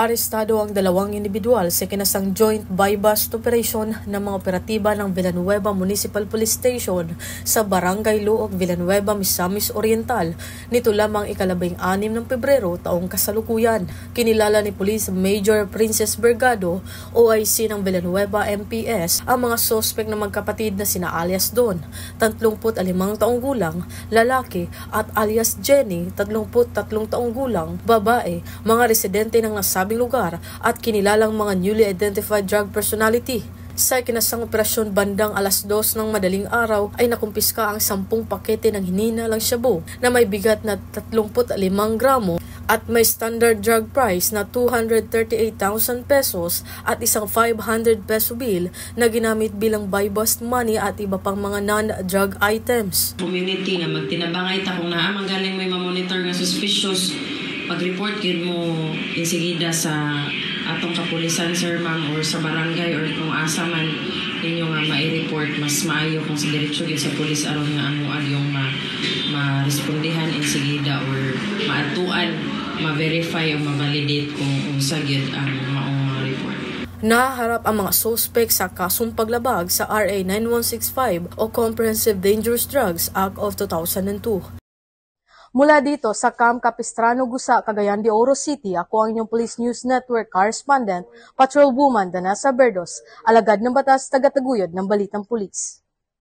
Arestado ang dalawang individual sa kinasang joint buy-bust operation ng mga operatiba ng Villanueva Municipal Police Station sa Barangay Luok, Villanueva, Misamis Oriental nito lamang ika-16 ng Pebrero taong kasalukuyan. Kinilala ni Police Major Princess Bergado, OIC ng Villanueva MPS, ang mga sospek na magkapatid na sina alias Don, 35 taong gulang, lalaki, at alias Jenny, 33 taong gulang, babae, mga residente ng nasabing lugar at kinilalang mga newly identified drug personality. Sa kinasang operasyon bandang 2:00 ng madaling araw ay nakumpiska ang 10 pakete ng hininalang shabu na may bigat na 35 gramo at may standard drug price na 238,000 pesos at isang 500 peso bill na ginamit bilang buy-bust money at iba pang mga non-drug items. Community nga magtinabangay ta kung naa manggaling may mamonitor nga suspicious, pag-report yun mo insigida sa atong kapulisan, sir, ma'am, or sa barangay or kung asa man ninyo nga ma-report, mas maayo kung sa diretsyo yun sa pulis aron nga anuan yung ma-respondihan insigida or maatuan, ma-verify o ma-validate kung usag yun ang maong report. Naharap ang mga suspect sa kasong paglabag sa RA 9165 o Comprehensive Dangerous Drugs Act of 2002. Mula dito sa Camp Capistrano, Gusa, Cagayan de Oro City, ako ang inyong Police News Network correspondent, Patrolwoman Danasa Berdos, alagad ng batas, tagataguyod ng Balitang Pulis.